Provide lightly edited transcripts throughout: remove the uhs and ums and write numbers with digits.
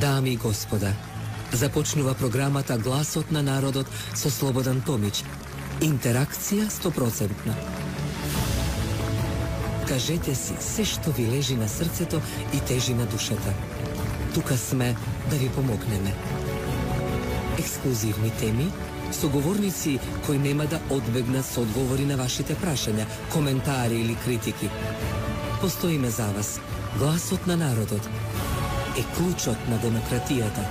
Дами и господа, започнува програмата Гласот на народот со Слободан Томич. Интеракција 100%. Кажете си се што ви лежи на срцето и тежи на душата. Тука сме да ви помогнеме. Ексклузивни теми, соговорници кои нема да одбегнат со одговори на вашите прашања, коментари или критики. Постоиме за вас. Гласот на народот е клучот на демократијата.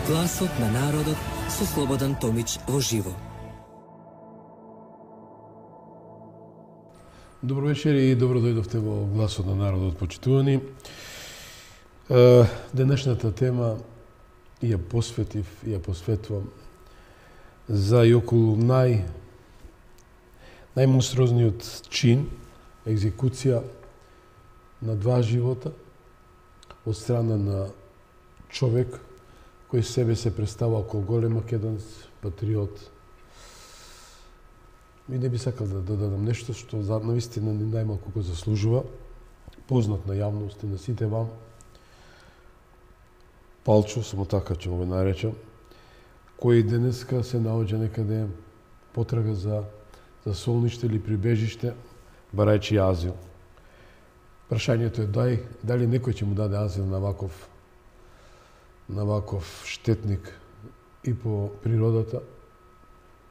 Гласот на народот со Слободан Томич во живо. Добро вечер и добро дојдовте во Гласот на народот, почитувани. Денешната тема ја посветив и ја посветувам за и околу најмонструозниот чин, екзекуција на два живота од страна на човек кој себе се представува како голем македонец, патриот. И не би сакал да додадам нешто што навистина ни најмалку го заслужува, познат на јавност и на сите вам. Палчо, само така ќе го наречам, кој денеска се наоѓа некаде потрага за солниште или прибежиште, барајќи азил. Прашањето е дали некој ќе му даде азил на ваков штетник и по природата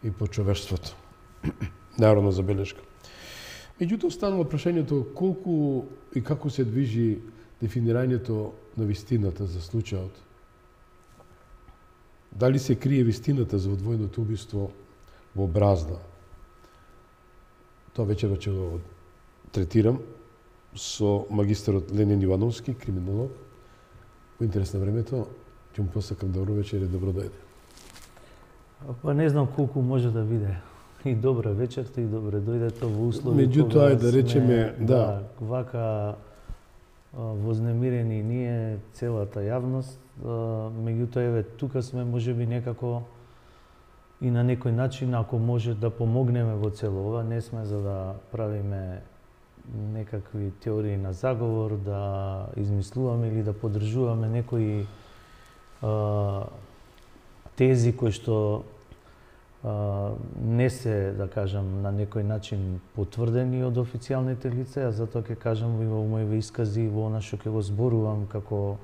и по човештвото. Народна забелешка. Меѓутоа станува прашањето колку и како се движи дефинирањето на вистината за случајот. Дали се крие вистината за одвоеното убиство во Бразда? Тоа вечера ќе го третирам со магистерот Ленин Ивановски, криминолог. Во интерес на времето, ќе му посакам добро вечер и добро дојде. Па не знам колку може да биде и добра вечерта и добре дојдете во услови. Меѓутоа да речеме, да. Вака вознемирени ние, целата јавност, меѓутоа еве тука сме можеби некако и на некој начин, ако може да помогнеме во цело ова, не сме за да правиме некакви теории на заговор, да измислуваме или да поддржуваме некои тези кои што не се, да кажам, на некој начин потврдени од официјалните лица, а затоа ќе кажам и во моите искази и во она што ќе го зборувам како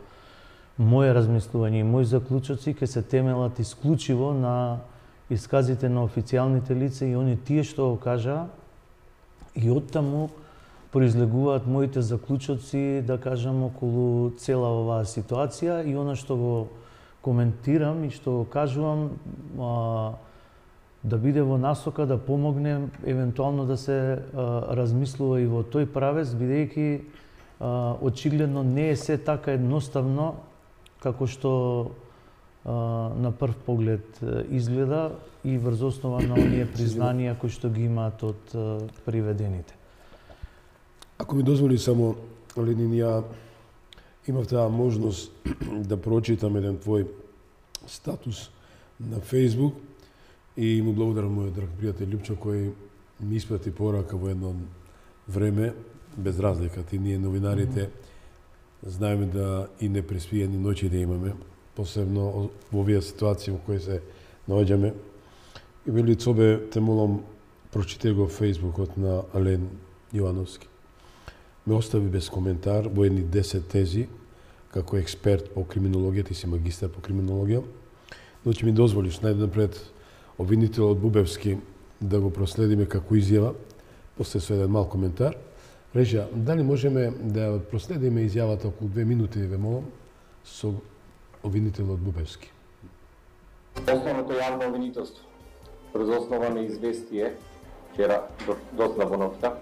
моje размислување и мои заклучоци ќе се темелат исклучиво на исказите на официјалните лица и они тие што го кажа и оттаму произлегуваат моите заклучоци, да кажам, околу цела оваа ситуација и она што го коментирам и што го кажувам да биде во насока да помогне евентуално да се размислува и во тој правец, бидејќи очигледно не е се така едноставно како што на прв поглед изгледа и врз основа на оние признанија кои што ги имаат од приведените. Ако ми дозволи само, Ленин, ја имав таа можност да прочитам еден твој статус на Facebook и му благодарам мојот драг пријател Љупчо кој ми испрати порака во едно време, без разлика. Ти ние новинарите знаеме да и непреспиени ноќи да имаме, посебно во овие ситуации во кои се наоѓаме. И вели Цобе, те молам, прочитај го Фејсбукот на Ален Јовановски. Ме остави без коментар во едни 10 тези, како експерт по криминологија, ти си магистар по криминологија, но ќе ми дозволиш најнапред обвинителот Бубевски да го проследиме како изјава, после со еден мал коментар. Режа, дали можеме да проследиме изјавата околу 2 минути, ве молам, со обвинителот Бубевски? Основното јавно обвинителство, врз основа на известие, вчера доцна во ноќта,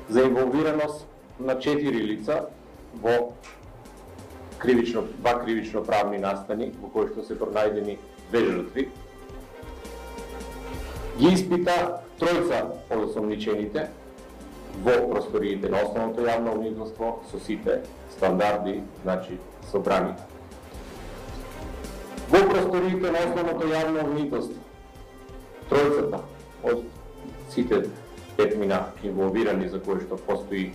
за инволвираност на 4 лица во два кривично правни настани во кои што се пронајдени 2 жртви. Ги испита тројца од осомничените во просториите на основното јавно обвинителство со сите стандарди, значи собрани. Во просториите на основното јавно обвинителство тројцата од сите 5 инволвирани за кои што постои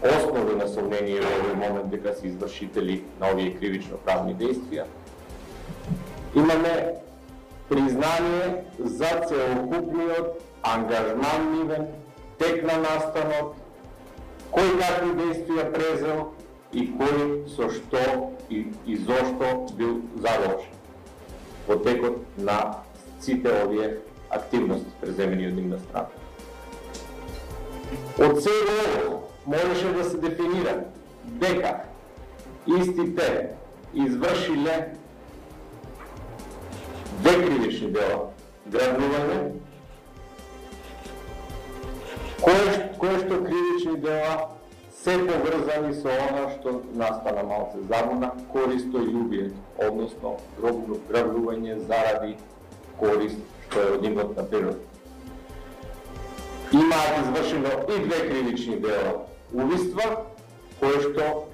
основи на сомнение во овој момент дека се извршители на овие кривично-правни действија. Имаме признание за целокупниот ангажман нивен, тек на настанот, кој какви действија презел и кој со што и зошто бил задолжен во текот на сите овие активности преземени од нивна страна. Од сего ово можеше да се дефинира дека истите извршиле две кривични дела: грабнување, кое што кривични дела се поврзани со она што настана малце забуна, користољубието, односно грабнување заради корист што е од имот на природа. Имаат извршено и две кривични дела: убиства, кои што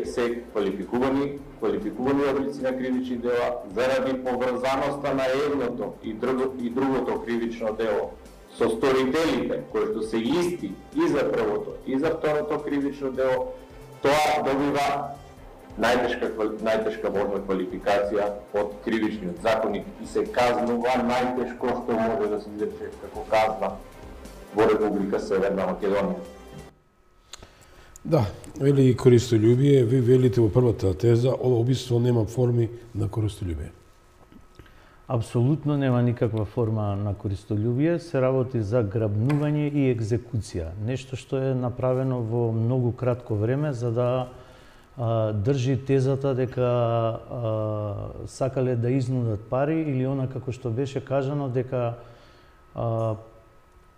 се квалификувани облици на кривични дела заради поврзаноста на едното и другото кривично дело со сторителите, кои што се исти и за првото и за второто кривично дело, тоа добива најтешка можна квалификација од кривичниот законник и се казнува најтешко што може да се изрече како казна во Република Северна Македонија. Да, вели користољубие, ви велите во првата теза, ова убиство нема форми на користољубие. Апсолутно нема никаква форма на користољубие, се работи за грабнување и екзекуција. Нешто што е направено во многу кратко време за да држи тезата дека сакале да изнудат пари или она како што беше кажано дека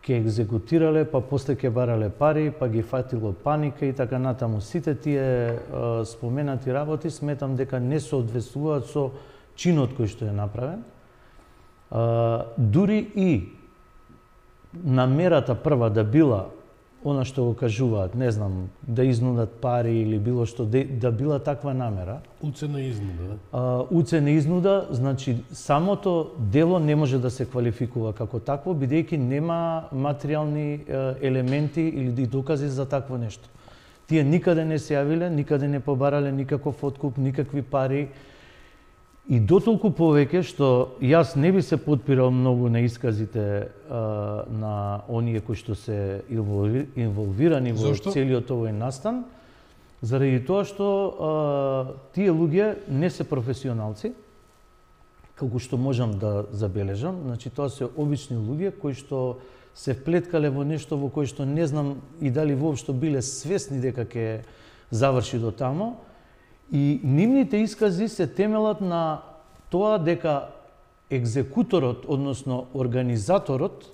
ќе екзекутирале, па после ќе барале пари, па ги фатило паника и така натаму. Сите тие споменати работи сметам дека не соодветствуваат со чинот кој што е направен. Дури и намерата прва да била она што го кажуваат, не знам, да изнудат пари или било што, да била таква намера. Уцена изнуда. Уцена изнуда, значи самото дело не може да се квалификува како такво, бидејќи нема материјални елементи или докази за такво нешто. Тие никаде не се јавиле, никаде не побарале никаков откуп, никакви пари. И дотолку повеќе што јас не би се потпирал многу на исказите на оние кои што се инволвирани во целиот овој настан, заради тоа што тие луѓе не се професионалци, како што можам да забележам, значи тоа се обични луѓе кои што се вплеткале во нешто во кое што не знам и дали воопшто биле свесни дека ќе заврши до тамо. И нивните искази се темелат на тоа дека екзекуторот, односно организаторот,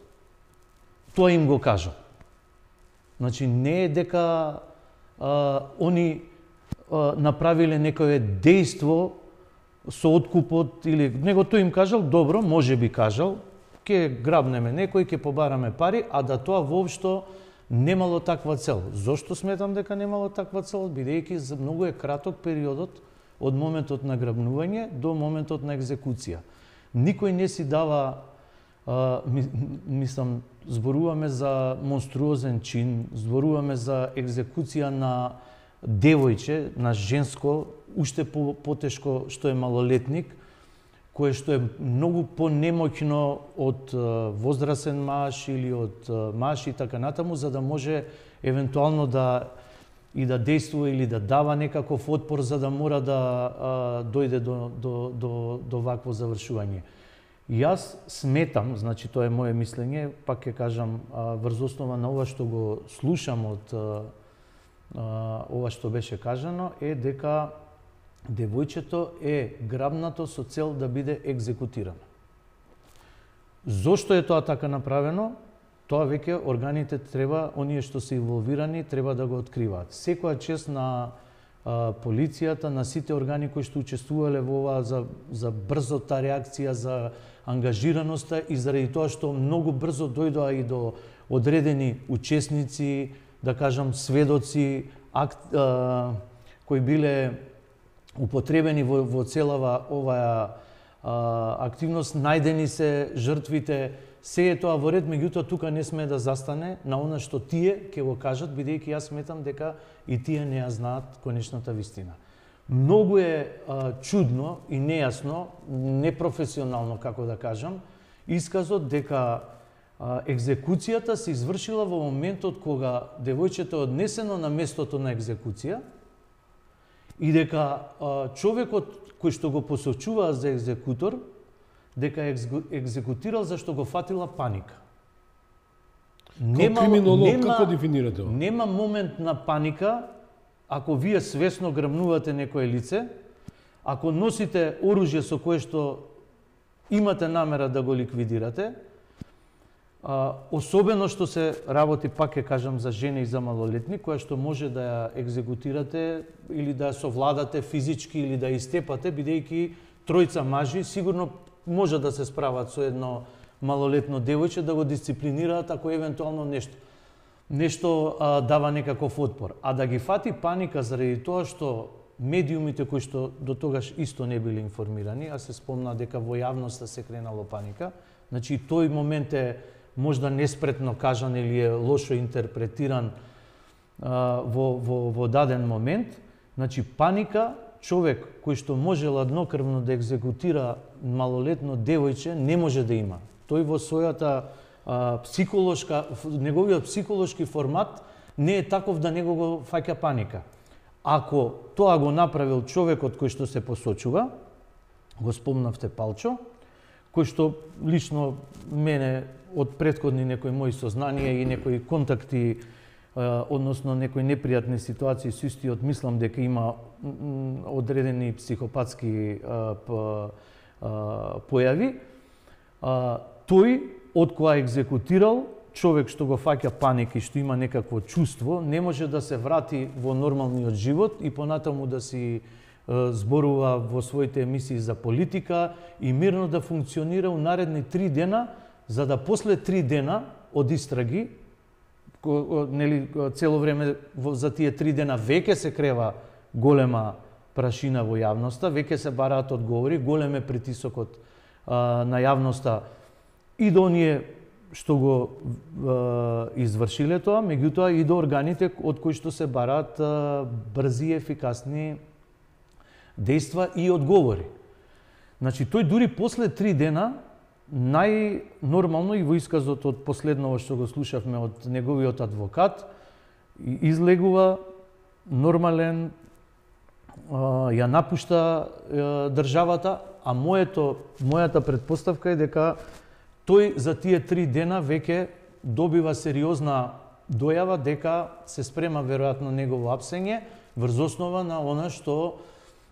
тоа им го кажа. Значи не е дека они направиле некое дејство со откупот или него тој им кажал, добро, може би кажал, ќе грабнеме некој, ќе побараме пари, а да тоа воопшто немало таква цел. Зошто сметам дека немало таква цел? Бидејќи за многу е краток периодот од моментот на грабнување до моментот на екзекуција. Никој не си дава, мислам, зборуваме за монструозен чин, зборуваме за екзекуција на девојче, на женско, уште потешко што е малолетник, кое што е многу понемоќно од возрасен маж или од маж и така натаму, за да може евентуално да действува или да дава некаков отпор за да мора да дојде до вакво завршување. Јас сметам, значи тоа е моje мислење, пак ќе кажам врз основа на ова што го слушам од ова што беше кажано, е дека девојчето е грабнато со цел да биде екзекутирано. Зошто е тоа така направено? Тоа веќе органите треба, оние што се инволвирани, треба да го откриваат. Секоја чест на полицијата, на сите органи кои што учествувале во ова за брзота реакција, за ангажираноста и заради тоа што многу брзо дојдоа и до одредени учесници, да кажам сведоци, кои биле употребени во целава оваа активност, најдени се жртвите, се е тоа во ред, меѓутоа тука не сме да застане на она што тие ќе го кажат, бидејќи јас сметам дека и тие не ја знаат конечната вистина. Многу е чудно и нејасно, непрофесионално, како да кажам, исказот дека екзекуцијата се извршила во моментот кога девојчето е однесено на местото на екзекуција и дека човекот кој што го посочува за екзекутор, дека екзекутирал зашто го фатила паника. Као криминолог, како дефинирате ова? Нема момент на паника ако вие свесно грабнувате некое лице, ако носите оружје со кое што имате намера да го ликвидирате, особено што се работи, пак ќе кажам, за жени и за малолетни, која што може да ја екзекутирате или да ја совладате физички или да ја истепате, бидејќи тројца мажи сигурно може да се справат со едно малолетно девојче, да го дисциплинираат ако евентуално нешто дава некаков отпор. А да ги фати паника заради тоа што медиумите кои што до тогаш исто не били информирани, а се спомна дека во јавноста се кренало паника, значи тој момент е можда неспретно кажан или е лошо интерпретиран во даден момент. Значи паника, човек кој што може ладнокрвно да екзекутира малолетно девојче не може да има. Тој во својата неговиот психолошки формат не е таков да него го фаќа паника. Ако тоа го направил човекот кој што се посочува, го спомнавте Палчо, кој што лично мене од претходни некои мои сознанија и некои контакти, односно некои непријатни ситуации со истиот, мислам дека има одредени психопатски појави, тој од која екзекутирал, човек што го фаќа паника и што има некакво чувство, не може да се врати во нормалниот живот и понатаму да си зборува во своите емисии за политика и мирно да функционира у наредни 3 дена, за да после 3 дена од истраги, нели цело време за тие 3 дена веќе се крева голема прашина во јавноста, веќе се бараат одговори, голем е притисокот на јавноста и до оние што го извршиле тоа, меѓутоа и до органите од кои што се бараат брзи и ефикасни дејства и одговори. Значи, тој дури после 3 дена, најнормално и во исказот од последново што го слушавме од неговиот адвокат, излегува нормален, ја напушта државата, а мојата предпоставка е дека тој за тие 3 дена веќе добива сериозна дојава дека се спрема веројатно негово апсење врз основа на она што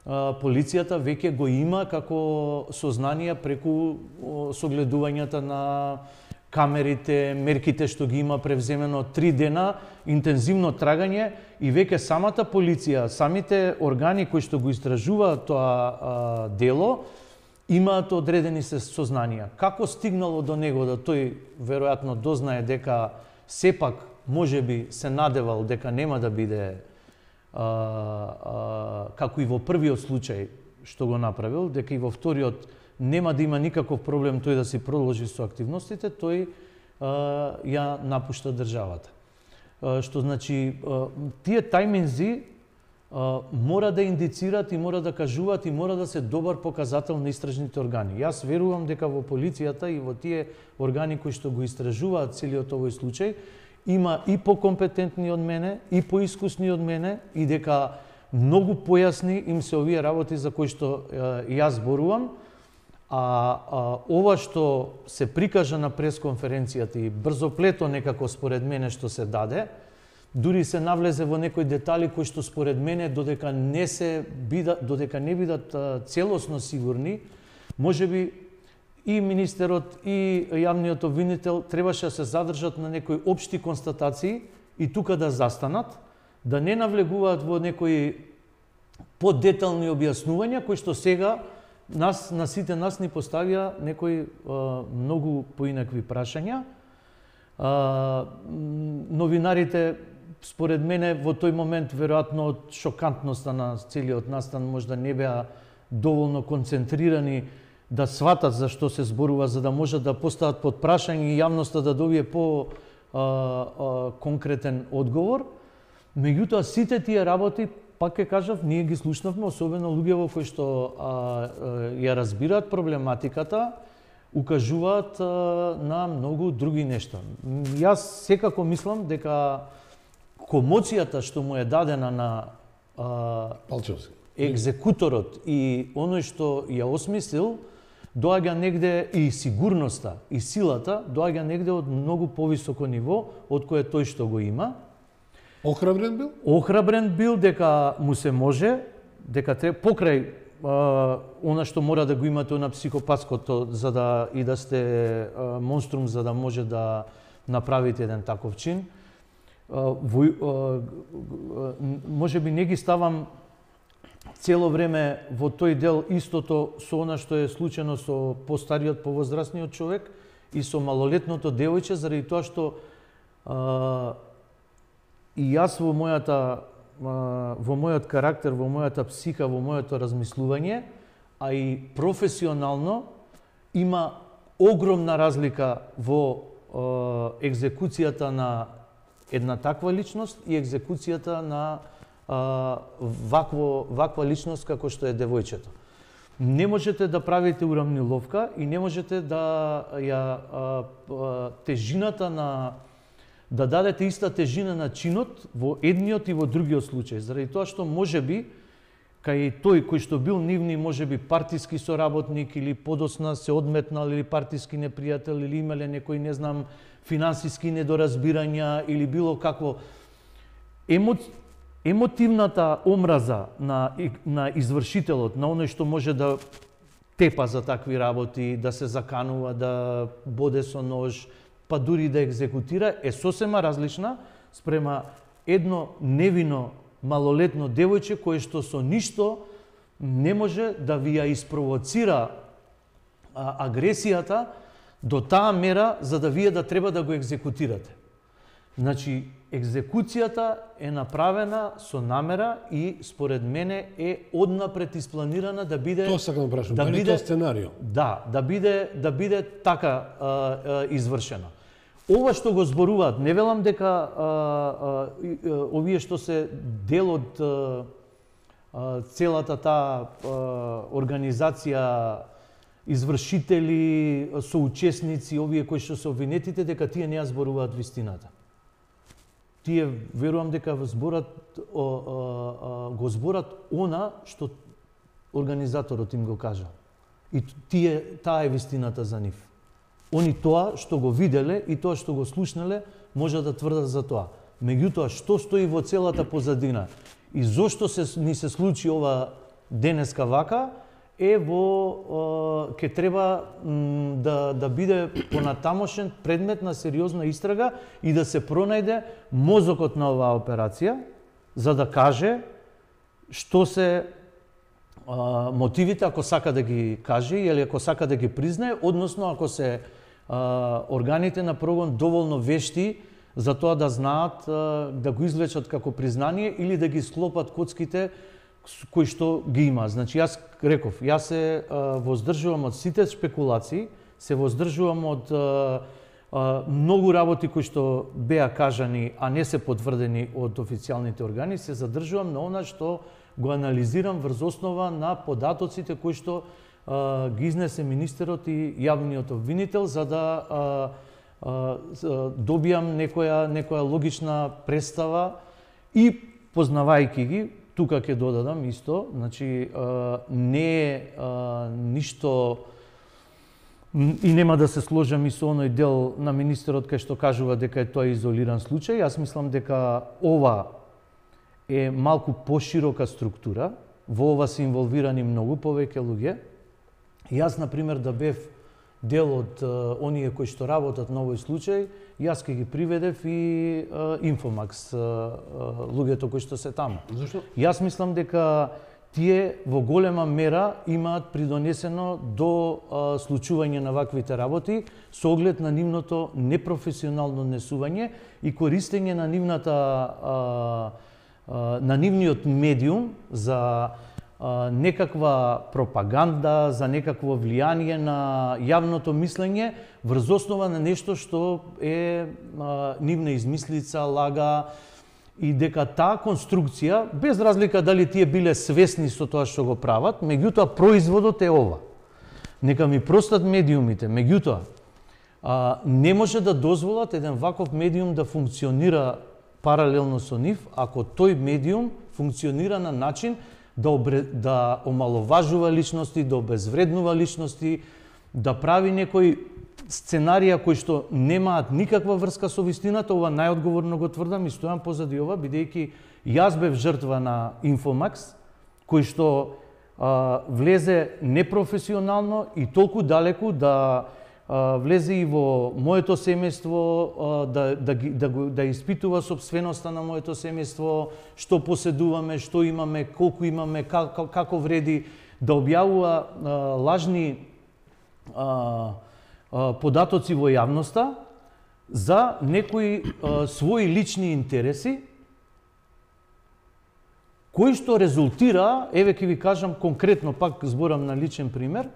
полицијата веќе го има како сознание преку согледувањата на камерите, мерките што ги има превземено 3 дена, интензивно трагање и веќе самата полиција, самите органи кои што го истражуваат тоа дело, имаат одредени сознанија. Како стигнало до него да тој веројатно дознае дека сепак можеби се надевал дека нема да биде како и во првиот случај што го направил, дека и во вториот нема да има никаков проблем тој да си продолжи со активностите, тој ја напушта државата. Што значи, тие тајминзи мора да индицираат и мора да кажуваат и мора да се добар показател на истражните органи. Јас верувам дека во полицијата и во тие органи кои што го истражуваат целиот овој случај, има и покомпетентни од мене, и поискусни од мене, и дека многу појасни им се овие работи за кои што јас зборувам, ова што се прикажа на пресконференцијата и брзоплето некако според мене што се даде, дури се навлезе во некои детали кои што според мене додека не бидат целосно сигурни, можеби и министерот и јавниот обвинител требаше да се задржат на некои општи констатации и тука да застанат, да не навлегуваат во некои подетални објаснувања кои што сега на сите нас ни поставија некои многу поинакви прашања. Новинарите, според мене, во тој момент, веројатно од шокантноста на целиот настан, можда не беа доволно концентрирани да сватат за што се зборува, за да можат да постават под прашање и јавноста да добие по конкретен одговор. Меѓутоа, сите тие работи, пак ќе кажав, ние ги слушнавме, особено луѓе кои што ја разбираат проблематиката, укажуваат на многу други нешта. Јас секако мислам дека комоцијата што му е дадена на Палчевски, екзекуторот и оној што ја осмислил, доаѓа негде, и сигурноста и силата доаѓа негде од многу повисоко ниво од кое тој што го има. Охрабрен бил? Охрабрен бил дека му се може, дека покрај она што мора да го имате на психопатското, за да и да сте монструм, за да може да направите еден таков чин. Може би не ги ставам цело време во тој дел истото со она што е случено со постариот, повозрастниот човек и со малолетното девојче, заради тоа што и јас во мојот карактер, во мојата психа, во моето размислување, а и професионално, има огромна разлика во екзекуцијата на една таква личност и екзекуцијата на ваква личност како што е девојчето. Не можете да правите урамниловка и не можете да тежината на да дадете иста тежина на чинот во едниот и во другиот случај, заради тоа што можеби кај тој кој што бил нивни можеби партиски соработник или подосна се одметнал или партиски непријател или имале некој не знам финансиски недоразбирања или било какво емотивната омраза на извршителот, на оној што може да тепа за такви работи, да се заканува, да боде со нож, па дури да екзекутира, е сосема различна спрема едно невино малолетно девојче кое што со ништо не може да ви ја испровоцира агресијата до таа мера за да вие да треба да го екзекутирате. Значи, екзекуцијата е направена со намера и според мене е однапред испланирана да биде... Тоа сакам да прашам, дали тоа сценарио? Да, да биде така извршена. Ова што го зборуваат, не велам дека овие што се дел од целата таа организација, извршители, соучесници, овие кои што се обвинетите, дека тие не ја зборуваат вистината. Тие верувам дека го зборат она што организаторот им го кажал. И таа е вистината за нив. Они тоа што го виделе и тоа што го слушнале може да тврдат за тоа. Меѓутоа, што стои во целата позадина и зошто ни се случи ова денеска вака, ќе треба да биде понатамошен предмет на сериозна истрага и да се пронајде мозокот на оваа операција, за да каже што се мотивите, ако сака да ги каже или ако сака да ги признае, односно ако се органите на прогон доволно вешти за тоа да знаат да го извлечат како признание или да ги склопат коцките кои што ги има. Значи, јас реков, јас се воздржувам од сите спекулации, се воздржувам од многу работи кои што беа кажани, а не се потврдени од официјалните органи, се задржувам на она што го анализирам врз основа на податоците кои што ги изнесе министерот и јавниот обвинител, за да добијам некоја логична представа и познавајќи ги. Тука ќе додадам исто, значи не е ништо и нема да се сложам и со оној дел на министерот кај што кажува дека е тоа изолиран случај. Јас мислам дека ова е малку поширока структура, во ова се инволвирани многу повеќе луѓе. Јас, например, да бев дел од оние кои што работат на овој случај, јас ке ги приведев и Инфомакс, луѓето кои што се таму. Зашто? Јас мислам дека тие во голема мера имаат придонесено до случување на ваквите работи со оглед на нивното непрофесионално однесување и користење на нивниот медиум за некаква пропаганда, за некакво влијание на јавното мислење врз основа на нешто што е нивна измислица, лага, и дека таа конструкција, без разлика дали тие биле свесни со тоа што го прават, меѓутоа производот е ова. Нека ми простат медиумите, меѓутоа не може да дозволат еден ваков медиум да функционира паралелно со нив, ако тој медиум функционира на начин да омаловажува личности, да обезвреднува личности, да прави некои сценарија кои што немаат никаква врска со вистината. Ова најодговорно го тврдам и стојам позади ова, бидејќи јас бев жртва на Инфомакс, кој што влезе непрофесионално и толку далеку да влезе и во моето семејство, да испитува собственоста на моето семејство, што поседуваме, што имаме, колку имаме, како вреди, да објавува лажни податоци во јавноста за некои своји лични интереси, кој што резултира, еве ќе ви кажам конкретно, пак зборам на личен пример,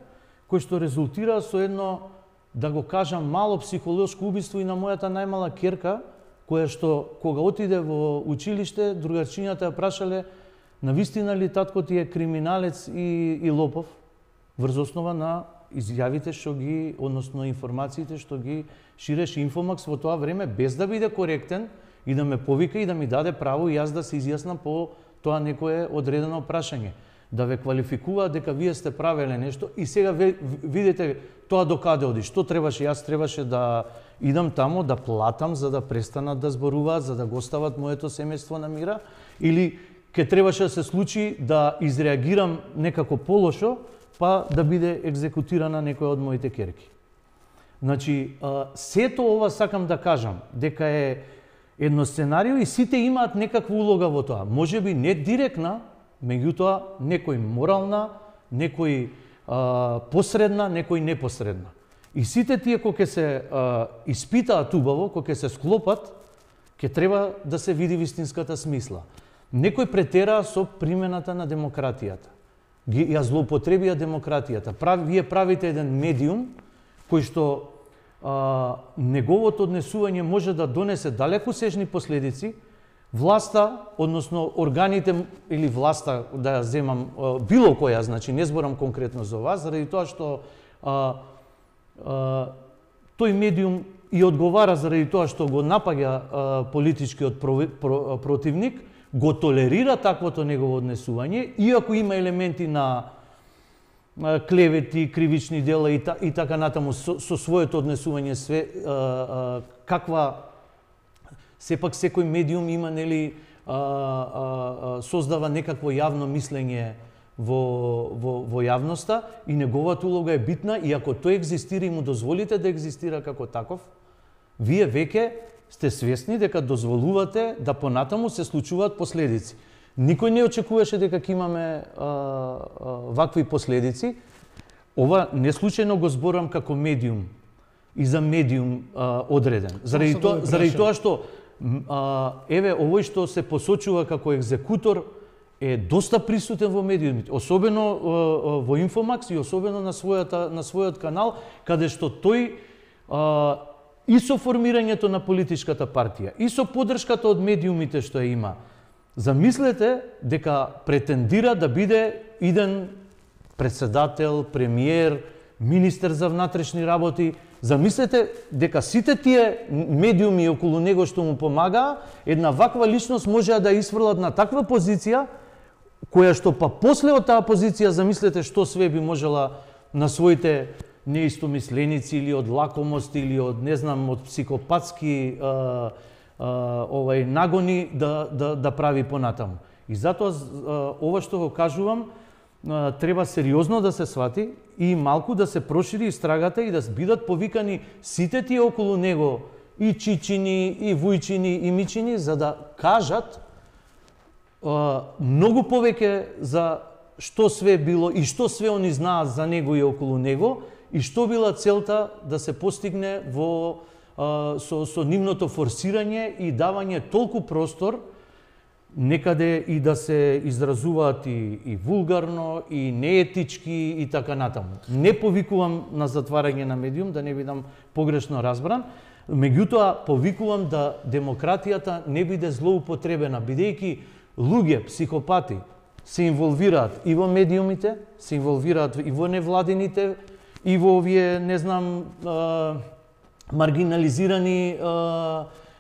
кој што резултира со едно, да го кажам, мало психолошко убиство и на мојата најмала ќерка, која што кога отиде во училиште, другарчињата ја прашале навистина ли татко ти е криминалец и лопов, врз основа на изјавите што ги, односно информациите што ги ширеше Инфомакс во тоа време, без да биде коректен и да ме повика и да ми даде право и јас да се изјаснам по тоа некое одредено прашање. Да ве квалификува дека вие сте правеле нешто и сега видите тоа до каде оди. Што требаше? Јас требаше да идам тамо, да платам за да престанат да зборуваат, за да го остават моето семејство на мира, или ке требаше да се случи да изреагирам некако полошо, па да биде екзекутирана некоја од моите ќерки. Значи, сето ова сакам да кажам, дека е едно сценарио и сите имаат некаква улога во тоа. Можеби не директна, меѓутоа некој морална, некој посредна, некој непосредна. И сите тие кои ќе се испитаат убаво, кои ќе се склопат, ќе треба да се види вистинската смисла. Некој претераа со примената на демократијата. Ја злоупотребија демократијата. Вие правите еден медиум кој што неговото однесување може да донесе далекосежни последици. Власта, односно органите или власта, да ја земам било која, значи не зборам конкретно за вас, заради тоа што тој медиум и одговара заради тоа што го напаѓа политичкиот противник, го толерира таквото негово однесување, иако има елементи на клевети, кривични дела и така натаму со своето однесување каква сепак секој медиум има, нели, создава некакво јавно мислење во јавноста и неговата улога е битна, и ако тој екзистира и му дозволите да екзистира како таков, вие веќе сте свесни дека дозволувате да понатаму се случуваат последици. Никој не очекуваше дека ќе имаме вакви последици. Ова не случајно го зборам како медиум и за медиум одреден. Заради тоа што еве овој што се посочува како екзекутор е доста присутен во медиумите, особено во Инфомакс и особено на својот канал, каде што тој и со формирањето на политичката партија, и со поддршката од медиумите што ја има, замислете дека претендира да биде иден председател, премиер, министер за внатрешни работи. Замислете дека сите тие медиуми околу него што му помагаа, една ваква личност може да исфрлат на таква позиција, која што па после од таа позиција, замислете што све би можела на своите неистомисленици или од лакомост или од, не знам, од психопатски нагони да прави понатаму. И затоа ова што го кажувам треба сериозно да се свати и малку да се прошири истрагата и да бидат повикани сите тие околу него, и Чичини, и Вујчини, и Мичини, за да кажат многу повеќе за што све било и што све они знаат за него и околу него, и што била целта да се постигне со нивното форсирање и давање толку простор некаде и да се изразуваат и вулгарно, и неетички и така натаму. Не повикувам на затварање на медиум, да не бидам погрешно разбран, меѓутоа повикувам да демократијата не биде злоупотребена, бидејќи луѓе, психопати, се инволвираат и во медиумите, се инволвираат и во невладините, и во овие, не знам, маргинализирани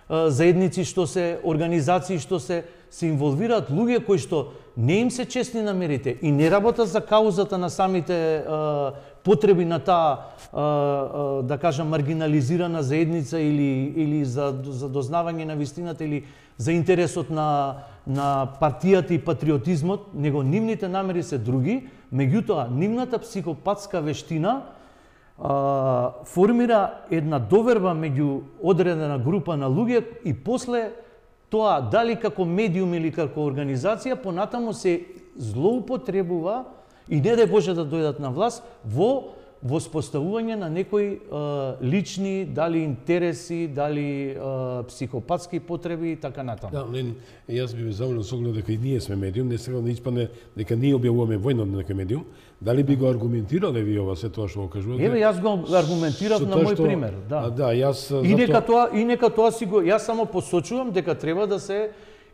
заедници што се, организации што се инволвираат луѓе кои што не им се честни намерите и не работат за каузата на самите потреби на таа, да кажам, маргинализирана заедница или за дознавање на вистината или за интересот на партијата и патриотизмот, него нивните намери се други, меѓутоа нивната психопатска вештина формира една доверба меѓу одредена група на луѓе и после тоа дали како медиум или како организација понатаму се злоупотребува и не дај Боже да дојдат на власт во воспоставување на некои лични, дали интереси, дали психопатски потреби и така натаму. Да, јас би ве замолил со оглед дека и ние сме медиум, не сега да испадне дека ние објавуваме војна на некој медиум. Дали би го аргументирале ви ова се тоа што го кажувате? Еве јас го аргументирав на мој пример, да. Да, јас и нека тоа си го јас само посочувам дека треба да се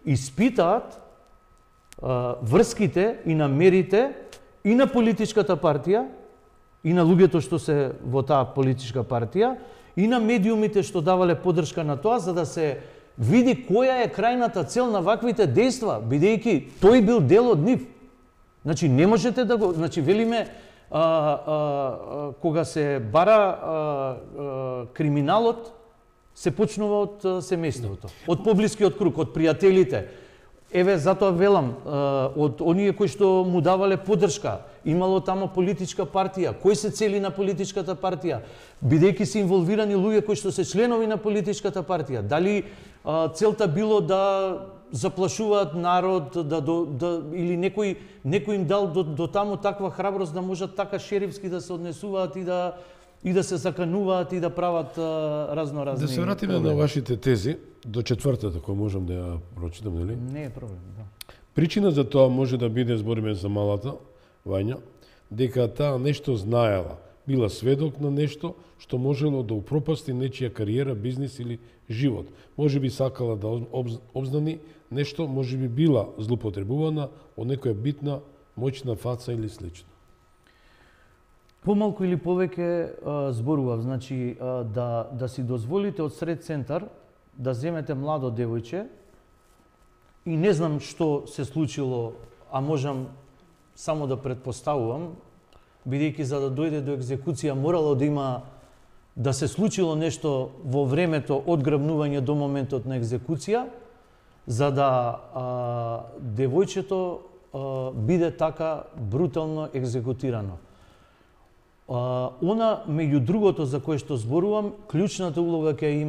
испитаат врските и намерите и на политичката партија и на луѓето што се во таа политичка партија и на медиумите што давале поддршка на тоа за да се види која е крајната цел на ваквите дејства, бидејќи тој бил дел од нив. Значи не можете да го, значи велиме кога се бара криминалот се почнува од семејството, од поблискиот круг, од пријателите. Еве, затоа велам, од оние кои што му давале поддршка, имало тамо политичка партија, кои се цели на политичката партија, бидејќи се инволвирани луѓе кои што се членови на политичката партија, дали целта било да заплашуваат народ, или некој им дал до тамо таква храброст да можат така шерифски да се однесуваат и да се закануваат и да прават разноразни. Да се вратиме на вашите тези, до четвртата, која можам да ја прочитам, нели? Не е проблем, да. Причина за тоа може да биде, збориме за малата Вања, дека таа нешто знаела, била сведок на нешто што можело да упропасти нечија кариера, бизнис или живот. Може би сакала да обзнани нешто, може би била злоупотребувана од некоја битна, моćна фаца или слично. Помалку или повеќе зборував, значи да си дозволите од сред центар да земете младо девојче и не знам што се случило, а можам само да предпоставувам, бидејќи за да дојде до екзекуција морало да се случило нешто во времето од грабнување до моментот на екзекуција, за да девојчето биде така брутално екзекутирано. Она, меѓу другото за кое што зборувам, клучната улога ќе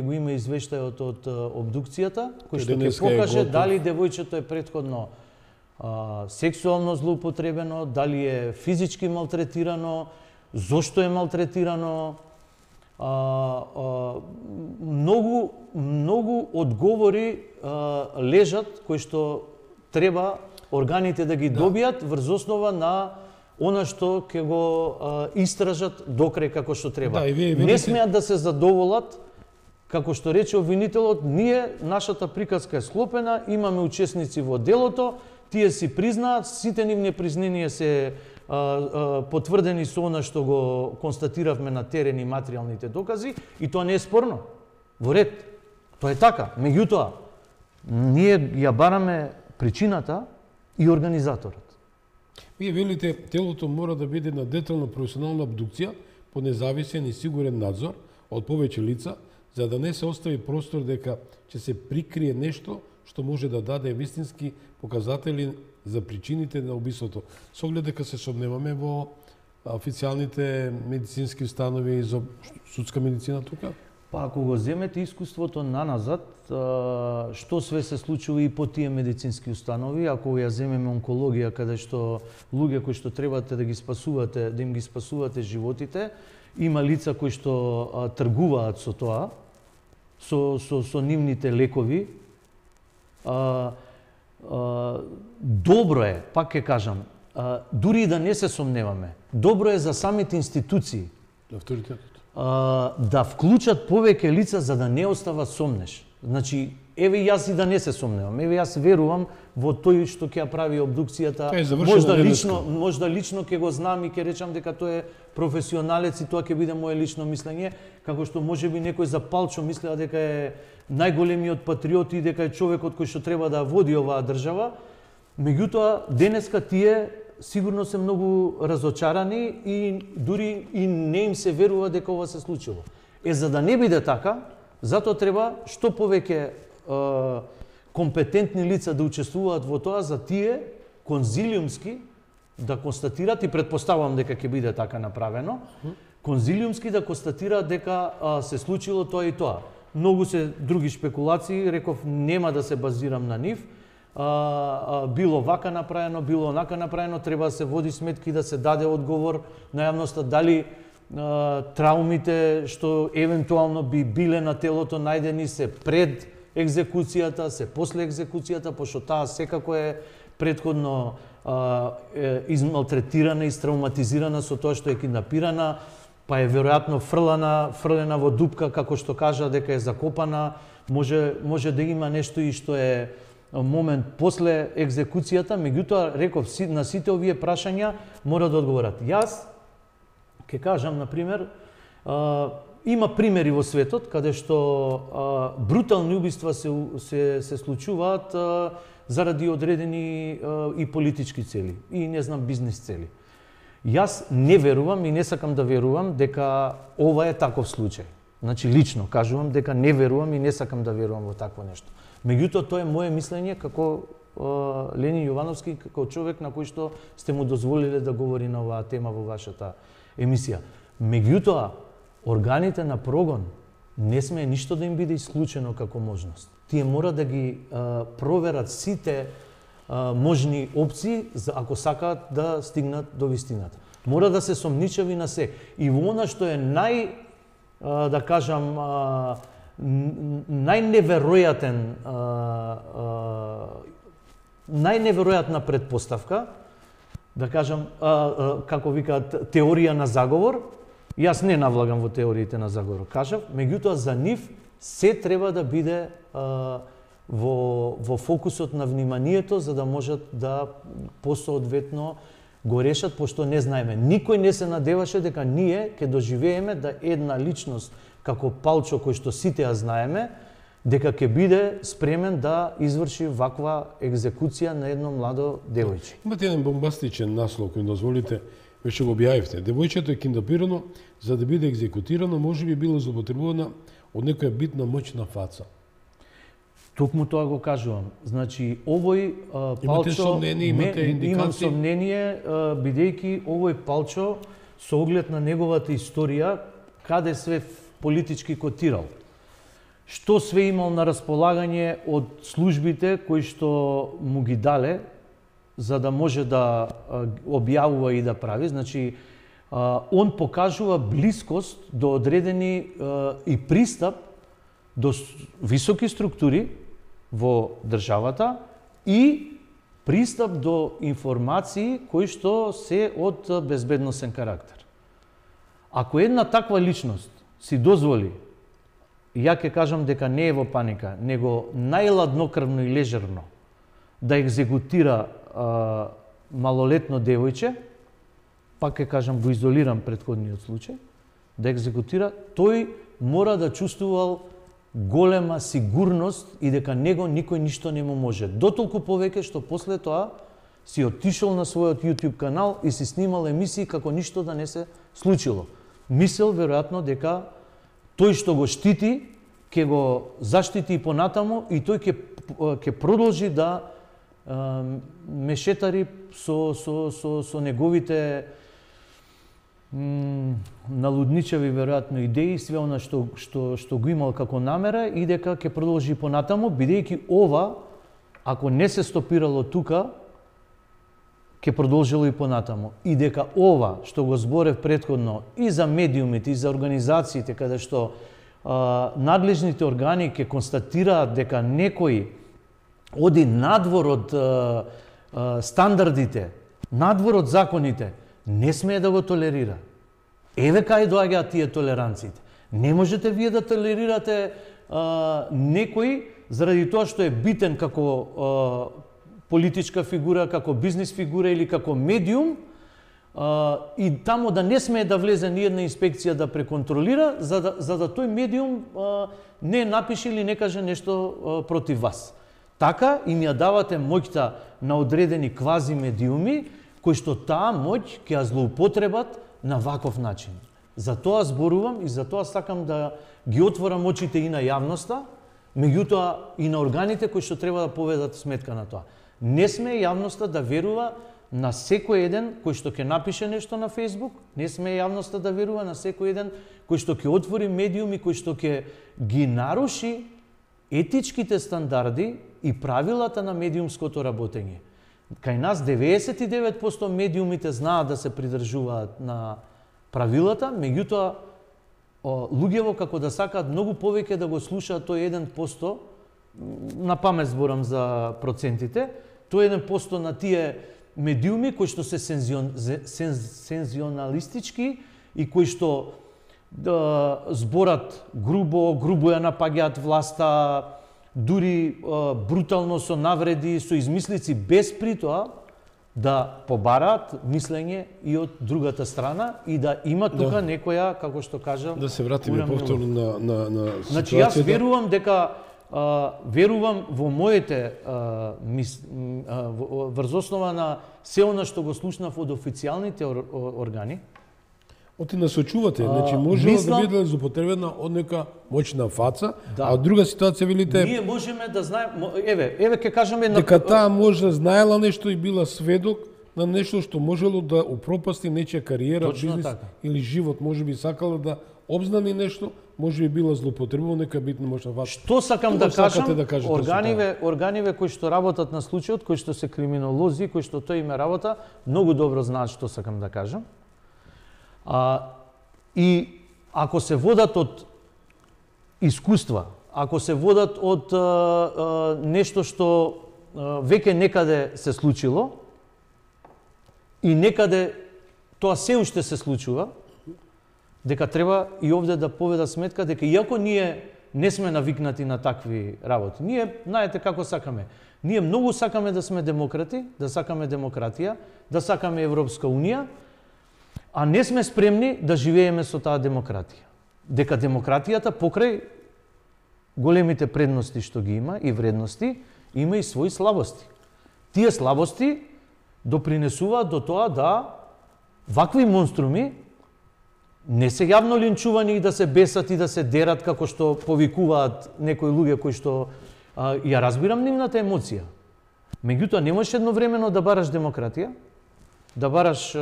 го има извештајот од обдукцијата, кој што ќе покаже дали девојчето е претходно сексуално злоупотребено, дали е физички малтретирано, зошто е малтретирано. Многу одговори лежат кои што треба органите да ги добијат врз основа на она што ќе го истражат докрај како што треба. Да, не смеат да се задоволат, како што рече обвинителот, ние, нашата приказка е склопена, имаме учесници во делото, тие си признаат, сите нивни признанија се потврдени со она што го констатиравме на терен и материјалните докази, и тоа не е спорно. Во ред. Тоа е така. Меѓутоа, ние ја бараме причината и организаторот. Вие велите, телото мора да биде на детална професионална абдукција по независен и сигурен надзор од повеќе лица, за да не се остави простор дека ќе се прикрие нешто што може да даде вистински показатели за причините на убиството. Со оглед дека се сомневаме во официјалните медицински установи за судска медицина тука? Па ако го земете искуството наназад, што све се случува и по тие медицински установи, ако ја земеме онкологија, каде што луѓе кои што требате да ги спасувате, да им ги спасувате животите, има лица кои што тргуваат со тоа, со нивните лекови. Добро е, пак ќе кажам, дури и да не се сомневаме, добро е за самите институции Авторитетот. Да вклучат повеќе лица за да не остава сомнеш. Значи, еве јас и да не се сомневам, еве јас верувам во тој што ќе ја прави обдукцијата. Можда лично ќе го знам и ќе речам дека тој е професионалец и тоа ќе биде мое лично мислење, како што можеби некој за Палчо мислеа дека е најголемиот патриот и дека е човекот кој што треба да води оваа држава. Меѓутоа, денеска тие сигурно се многу разочарани и дури и не им се верува дека ова се случило. За да не биде така, затоа треба што повеќе компетентни лица да учествуваат во тоа, за тие конзилиумски да констатираат, и предпоставувам дека ќе биде така направено, конзилиумски да констатираат дека се случило тоа и тоа. Многу се други шпекулации, реков нема да се базирам на нив. Било вака направено, било онака направено, треба да се води сметки, да се даде одговор на јавноста дали траумите што евентуално би биле на телото најдени се пред екзекуцијата, се после екзекуцијата, пошто таа секако е претходно измалтретирана и травматизирана со тоа што е киднапирана, па е веројатно фрлена во дупка, како што кажа дека е закопана, може да има нешто и што е момент после екзекуцијата, меѓутоа реков на сите овие прашања мора да одговорат. Јас ќе кажам, например, има примери во светот каде што брутални убиства се случуваат заради одредени и политички цели, и не знам бизнес цели. Јас не верувам и не сакам да верувам дека ова е таков случај. Значи лично кажувам дека не верувам и не сакам да верувам во такво нешто. Меѓутоа тоа е мое мислење како Ленин Јовановски, како човек на кој што сте му дозволиле да говори на оваа тема во вашата емисија. Меѓутоа, органите на прогон не смее ништо да им биде исклучено како можност. Тие мора да ги проверат сите можни опции, ако сакаат да стигнат до вистината. Мора да се сомничави на се. И во она што е да кажам, најневеројатна предпоставка, да кажам, како викаат, теорија на заговор. Јас не навлагам во теориите на заговор, кажав, меѓутоа за нив се треба да биде во фокусот на вниманието, за да можат да посоодветно го решат, пошто не знаеме. Никој не се надеваше дека ние ќе доживееме да една личност како Палчо, кој што сите ја знаеме, дека ќе биде спремен да изврши ваква екзекуција на едно младо девојче. Имате еден бомбастичен наслов кој дозволите, веќе го објавивте. Девојчето е киндапирано за да биде екзекутирано, можеби било злоупотребувана од некоја битна моќна фаца. Токму тоа го кажувам. Значи, овој Палчо... Имате сомнение, имате индикации? Имам сомнение, бидејќи овој Палчо, со оглед на неговата историја, каде све политички котирал, што све имал на располагање од службите кои што му ги дале, за да може да објавува и да прави. Значи, он покажува блискост до одредени и пристап до високи структури во државата и пристап до информации кои што се од безбедносен карактер. Ако една таква личност си дозволи, ја ќе кажам дека не е во паника, него најладнокрвно и лежерно да екзекутира малолетно девојче, пак ќе кажам, го изолирам претходниот случај, да екзекутира, тој мора да чувствувал голема сигурност и дека него никој ништо не му може. Дотолку повеќе што после тоа си отишол на својот YouTube канал и си снимал емисии како ништо да не се случило. Мисел веројатно дека тој што го штити ќе го заштити и понатаму и тој ќе продолжи да мешетари со неговите налудничави веројатно идеи, све она што го имал како намера и дека ќе продолжи понатаму, бидејќи ова, ако не се стопирало тука, ќе продолжило и понатаму. И дека ова што го зборев претходно и за медиумите, и за организациите, каде што надлежните органи ќе констатираат дека некој оди надвор од стандардите, надвор од законите, не смее да го толерира. Еве кај доаѓаат тие толеранциите. Не можете вие да толерирате некој заради тоа што е битен како политичка фигура, како бизнес фигура или како медиум, и тамо да не смее да влезе ни една инспекција да преконтролира, за да тој медиум не напише или не каже нешто против вас. Така им ја давате моќта на одредени квази медиуми, кои што таа моќ ќе ја злоупотребат на ваков начин. За тоа зборувам и за тоа сакам да ги отворам очите и на јавноста, меѓутоа и на органите кои што треба да поведат сметка на тоа. Не сме јавноста да верува на секој еден кој што ќе напише нешто на Facebook, не сме јавноста да верува на секој еден кој што ќе отвори медиуми, кој што ќе ги наруши етичките стандарди и правилата на медиумското работење. Кај нас 99% медиумите знаат да се придржуваат на правилата, меѓутоа луѓево како да сакаат многу повеќе да го слушаат тој 1%, на памет зборам за процентите, тој 1% на тие медиуми кои што се сензионалистички и кои што зборат грубо ја напаѓаат власта, дури брутално со навреди, со измислици, без при тоа да побараат мислење и од другата страна и да има тука некоја, како што кажам, да се вратиме повторно на ситуацијата. Значи јас верувам дека верувам во моите врз основа на се она што го слушнав од официјалните органи. Оти насочувате, значи може да биде злоупотребена од нека моćна фаца, да. А од друга ситуација велите ние можеме да знаеме, еве ќе кажеме дека таа може знаела нешто и била сведок на нешто што можело да упропасти нечија кариера, точно бизнес така. или живот, можеби сакала да обзнани нешто, можеби била злоупотребувана нека битна моćна фаца. Што сакам да кажам, да кажете органиве кои што работат на случајот, кои што се криминолози, кои што тој име работа, многу добро знаат што сакам да кажам. И ако се водат од искуства, ако се водат од нешто што веќе некаде се случило и некаде тоа се уште се случува, дека треба и овде да поведа сметка дека иако ние не сме навикнати на такви работи, ние знаете како сакаме. Ние многу сакаме да сме демократи, да сакаме демократија, да сакаме Европска унија, а не сме спремни да живееме со таа демократија. Дека демократијата покрај големите предности што ги има и вредности, има и своји слабости. Тие слабости допринесуваат до тоа да вакви монструми не се јавно линчувани и да се бесат и да се дерат како што повикуваат некои луѓе кои што ја разбирам нивната емоција. Меѓутоа немаш едновремено да бараш демократија, да бараш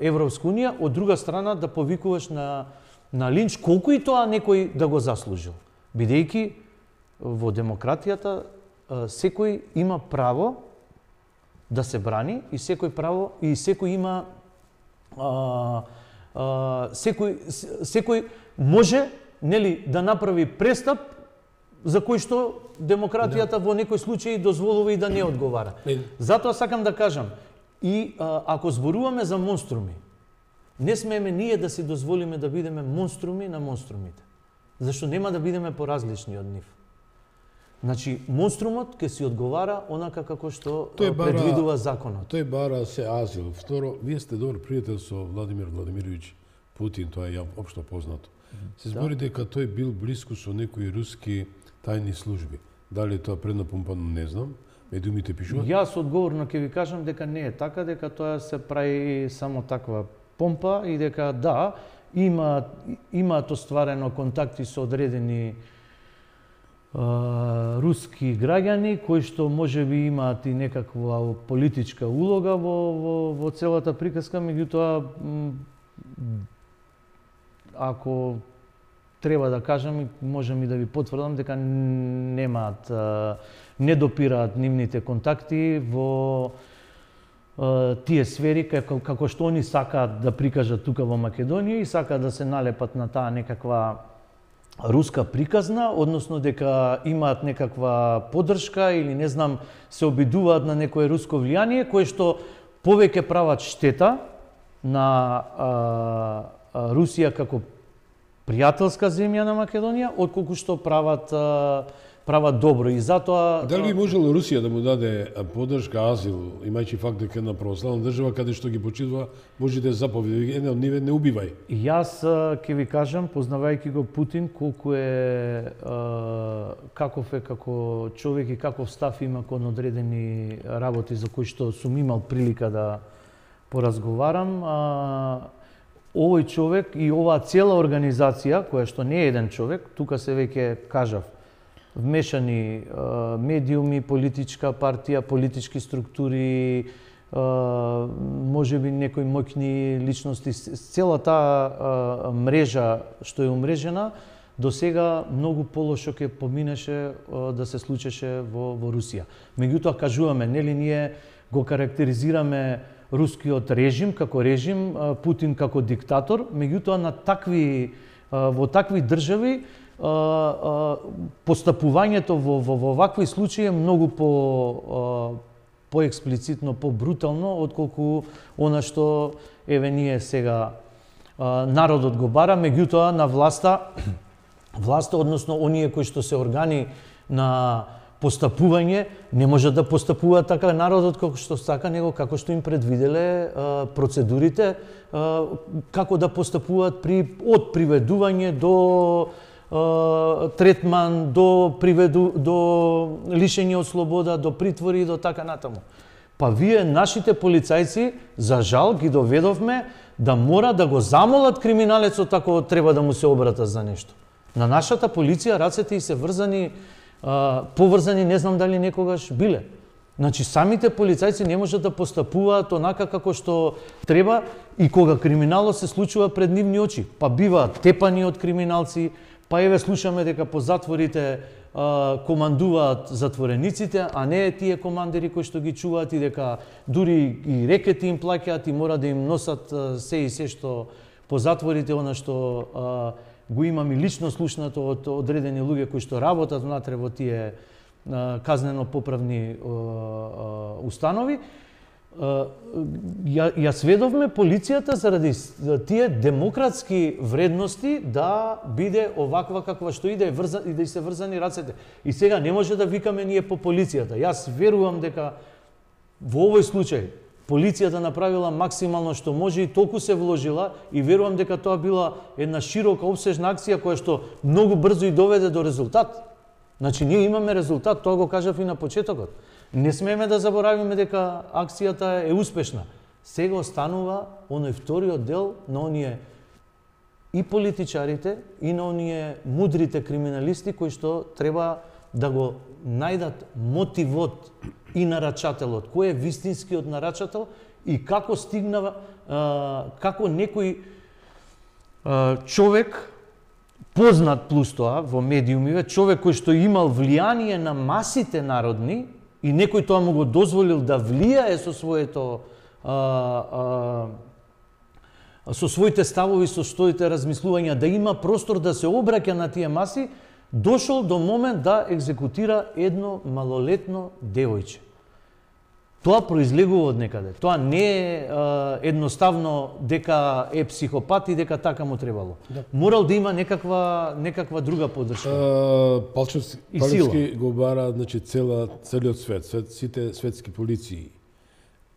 Европска унија, од друга страна да повикуваш на линч, колку и тоа некој да го заслужил. Бидејќи во демократијата секој има право да се брани и секој има секој може, нели, да направи престап за кој што демократијата во некој случај дозволува и да не одговара. Затоа сакам да кажам, и ако зборуваме за монструми, не смееме ние да си дозволиме да бидеме монструми на монструмите. Зашто нема да бидеме поразлични од нив. Значи, монструмот ќе си одговара онака како што предвидува законот. Тој бара се азил. Второ, вие сте добар пријател со Владимир Владимирович Путин, тоа е општо познато. Се збори дека тој бил блиску со некои руски тајни служби. Дали тоа преднапумпано, не знам. Медиумите пишуваат? Јас одговорно ќе ви кажам дека не е така, дека тоа се прави само таква помпа и дека да, имаат остварено контакти со одредени руски граѓани кои што можеби имаат и некаква политичка улога во целата приказка, меѓутоа ако треба да кажам, можем и да ви потврдам дека немаат, не допираат нивните контакти во тие сфери како што они сакаат да прикажат тука во Македонија и сакаат да се налепат на таа некаква руска приказна, односно дека имаат некаква поддршка или не знам, се обидуваат на некое руско влијание, кое што повеќе прават штета на Русија како пријателска земја на Македонија, отколку што прават добро. И затоа... Дали би можело Русија да му даде поддршка, азил, имајќи факт дека една православна држава каде што ги почитува Божите заповеди, една од ниве не убивај? Јас ќе ви кажам, познавајќи го Путин, колку е каков е како човек и каков став има кон одредени работи за кои што сум имал прилика да поразговарам. Овој човек и оваа цела организација, која што не е еден човек, тука се веќе кажав, вмешани медиуми, политичка партија, политички структури, можеби некои моќни личности, цела таа мрежа што е умрежена, до сега многу полошо ќе поминеше да се случеше во Русија. Меѓутоа кажуваме, нели ние го карактеризираме рускиот режим како режим, Путин како диктатор, меѓутоа во такви држави постапувањето во вакви случаи е многу поексплицитно, побрутално, отколку она што еве ние сега народот го бара, меѓутоа на власта, односно оние кои што се органи на постапување, не може да постапува така народот како што сака, него како што им предвиделе процедурите, како да постапуваат од приведување до третман, до лишење од слобода, до притвори и до така натаму. Па вие, нашите полицајци, за жал, ги доведовме да мора да го замолат криминалецот ако треба да му се обратат за нешто. На нашата полиција рацете и се врзани, поврзани, не знам дали некогаш биле. Значи, самите полицајци не можат да постапуваат онака како што треба и кога криминалот се случува пред нивни очи. Па биваат тепани од криминалци, па еве слушаме дека по затворите командуваат затворениците, а не тие командири кои што ги чуваат и дека дури и рекети им плаќаат и мора да им носат се и се што по затворите, она што го имам и лично слушнато од одредени луѓе кои што работат внатре во тие казнено-поправни установи. Ја сведовме полицијата заради тие демократски вредности да биде оваква каква што иде и да се врзани рацете. И сега не може да викаме ние по полицијата. Јас верувам дека во овој случај полицијата направила максимално што може и толку се вложила и верувам дека тоа била една широка опсежна акција која што многу брзо и доведе до резултат. Значи ние имаме резултат, тоа го кажав и на почетокот. Не смееме да заборавиме дека акцијата е успешна. Сега останува оној вториот дел на оние и политичарите и на оние мудрите криминалисти кои што треба да го најдат мотивот и нарачателот, кој е вистинскиот нарачател и како стигнава, како некој човек познат плюс тоа во медиумиве, човек кој што имал влијание на масите народни и некој тоа му го дозволил да влијае со своите ставови, со своите размислувања, да има простор да се обраќа на тие маси, дошол до момент да екзекутира едно малолетно девојче. Тоа произлегува од некаде. Тоа не е едноставно дека е психопат и дека така му требало. Да. Морал да има некаква друга поддршка. Палевски го бара, значи, целиот свет, сите светски полиции.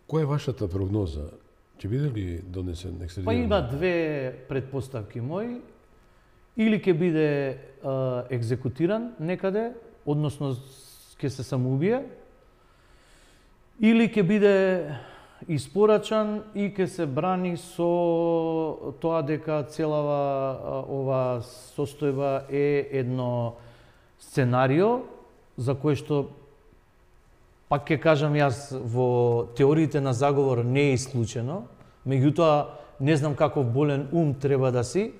Која е вашата прогноза? Ќе биде ли донесен екстрадиран? Па има две предпоставки мои. Или ќе биде екзекутиран некаде, односно ќе се самоубие, или ќе биде испорачан и ќе се брани со тоа дека целава ова состојба е едно сценарио за кое што, пак ќе кажам јас, во теориите на заговор не е исклучено, меѓутоа не знам каков болен ум треба да си,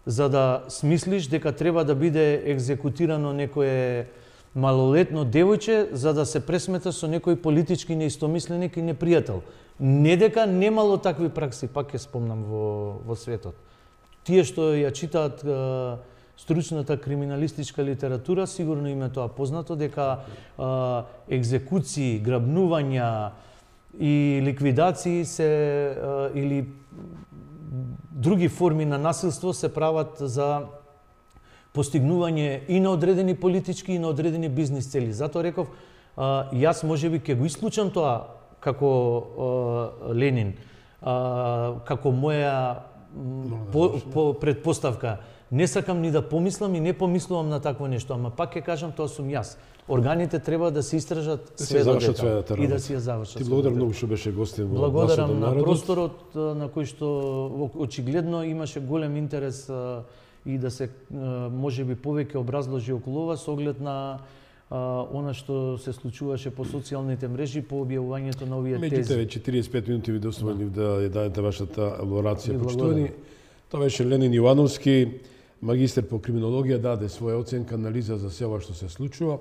за да смислиш дека треба да биде екзекутирано некое малолетно девојче за да се пресмета со некој политички неистомисленик и непријател. Не дека немало такви пракси, пак ќе спомнам во светот. Тие што ја читаат стручната криминалистичка литература, сигурно им е тоа познато, дека екзекуции, грабнувања и ликвидации се или други форми на насилство се прават за постигнување и на одредени политички и на одредени бизнис цели. Затоа реков, јас можеби ќе го исклучам тоа како Ленин, како моја предпоставка. Не сакам ни да помислам и не помислувам на такво нешто, ама пак ќе кажам, тоа сум јас. Органите треба да се истражат све до детал и да си ја завршат. Ти благодарам многу што беше гостин во Благодарам на просторот на кој што очигледно имаше голем интерес и да се можеби повеќе образложи околу ова со оглед на она што се случуваше по социјалните мрежи по објавувањето на овие тези. Меѓутоа 45 минути ви доставени да ја дадете вашата елаборација. Почитувани, тоа беше Ленин Јовановски, магистер по криминологија, даде своја оценка, анализа за се ова што се случува.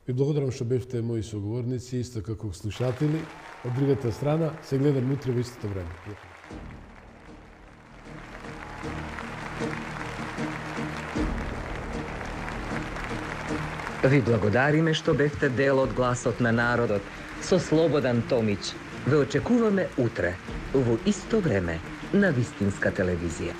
Ви благодарам што бевте мои соговорници, исто како слушатели. Од другата страна, се гледам утре во истото време. Ви благодариме што бевте дел од гласот на народот со Слободан Томич. Ве очекуваме утре во исто време на Вистинска телевизија.